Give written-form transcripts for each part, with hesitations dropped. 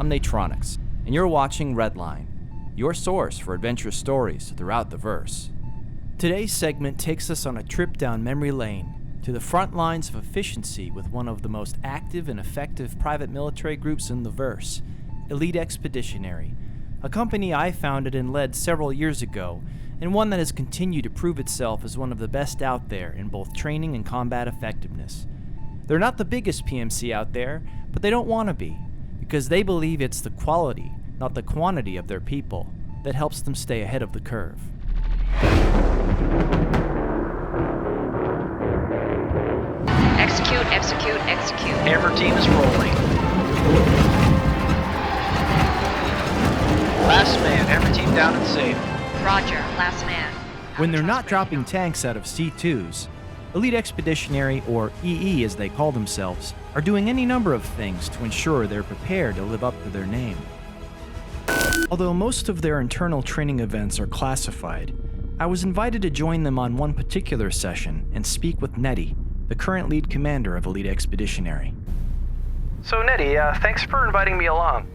I'm Natronics, and you're watching Redline, your source for adventurous stories throughout the verse. Today's segment takes us on a trip down memory lane to the front lines of efficiency with one of the most active and effective private military groups in the verse, Elite Expeditionary, a company I founded and led several years ago, and one that has continued to prove itself as one of the best out there in both training and combat effectiveness. They're not the biggest PMC out there, but they don't want to be, because they believe it's the quality, not the quantity of their people, that helps them stay ahead of the curve. Execute, execute, execute. Hammer team is rolling. Last man, hammer team down and safe. Roger, last man. When they're not dropping tanks out of C2s, Elite Expeditionary, or EE as they call themselves, are doing any number of things to ensure they're prepared to live up to their name. Although most of their internal training events are classified, I was invited to join them on one particular session and speak with Nettie, the current lead commander of Elite Expeditionary. So Nettie, thanks for inviting me along.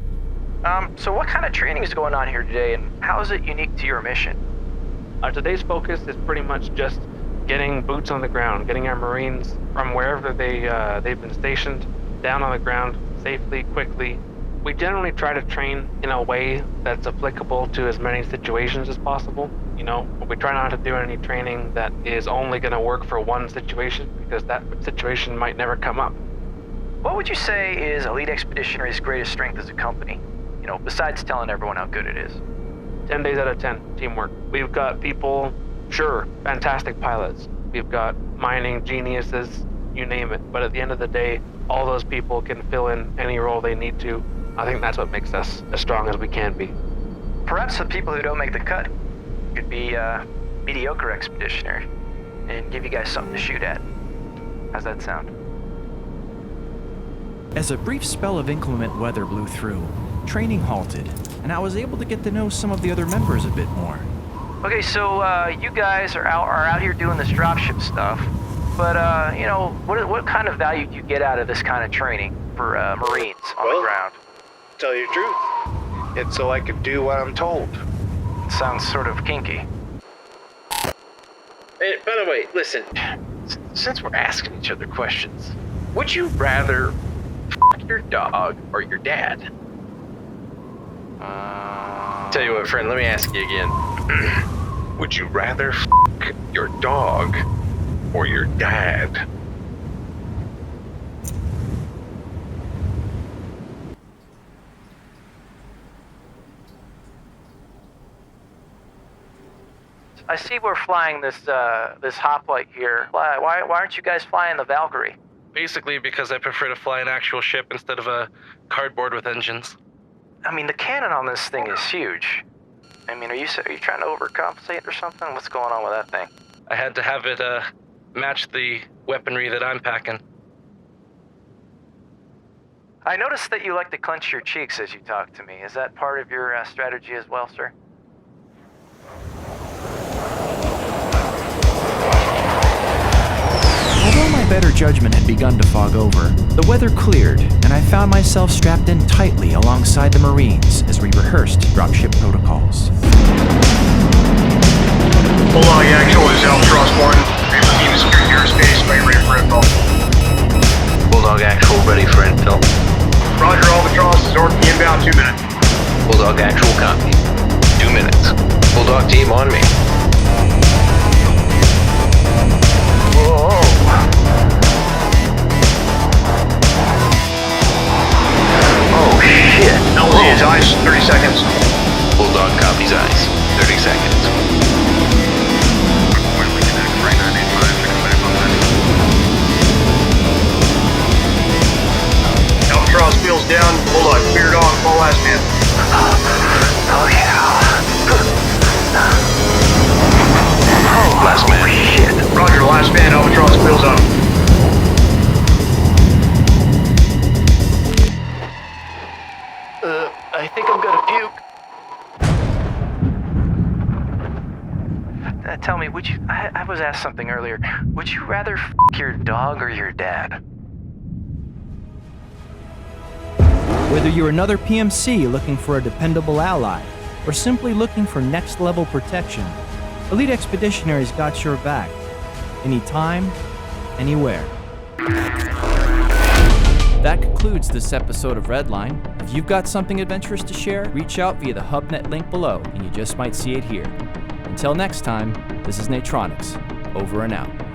So what kind of training is going on here today, and how is it unique to your mission? Today's focus is pretty much just getting boots on the ground, getting our Marines from wherever they've been stationed down on the ground safely, quickly. We generally try to train in a way that's applicable to as many situations as possible. You know, we try not to do any training that is only going to work for one situation, because that situation might never come up. What would you say is Elite Expeditionary's greatest strength as a company? You know, besides telling everyone how good it is. 10 days out of 10, teamwork. We've got people, sure, fantastic pilots. We've got mining geniuses, you name it. But at the end of the day, all those people can fill in any role they need to. I think that's what makes us as strong as we can be. Perhaps the people who don't make the cut could be mediocre expeditionary and give you guys something to shoot at. How's that sound? As a brief spell of inclement weather blew through, training halted, and I was able to get to know some of the other members a bit more. Okay, so you guys are out here doing this dropship stuff, but you know, what kind of value do you get out of this kind of training for Marines on the ground? Tell you the truth, it's so I can do what I'm told. It sounds sort of kinky. Hey, by the way, listen, since we're asking each other questions, would you rather f*** your dog or your dad? Tell you what, friend, let me ask you again. Would you rather f*** your dog or your dad? I see we're flying this hoplite here. Why aren't you guys flying the Valkyrie? Basically because I prefer to fly an actual ship instead of a cardboard with engines. I mean, the cannon on this thing is huge. I mean, are you trying to overcompensate or something? What's going on with that thing? I had to have it match the weaponry that I'm packing. I noticed that you like to clench your cheeks as you talk to me. Is that part of your strategy as well, sir? Although my better judgment had begun to fog over, the weather cleared, and I found myself strapped in tightly alongside the Marines as we rehearsed dropship protocols. Bulldog actual is Albatross 1. Hammer team is securing airspace. Are you ready for info? Bulldog actual ready for infill. Roger, Albatross is orbiting inbound 2 minutes. Bulldog actual copy. 2 minutes. Bulldog team on me. Whoa. Oh shit. LZ is ice, 30 seconds. Bulldog copies ice. 30 seconds. Albatross wheels down, Bulldog cleared off, all last man. Oh yeah. Last man. Shit. Roger, last man, Albatross wheels up. I think I'm gonna puke. Tell me, would you... I was asked something earlier. Would you rather f*** your dog or your dad? Whether you're another PMC looking for a dependable ally, or simply looking for next-level protection, Elite Expeditionary's got your back. Anytime, anywhere. That concludes this episode of Redline. If you've got something adventurous to share, reach out via the HubNet link below, and you just might see it here. Until next time, this is Natronics. Over and out.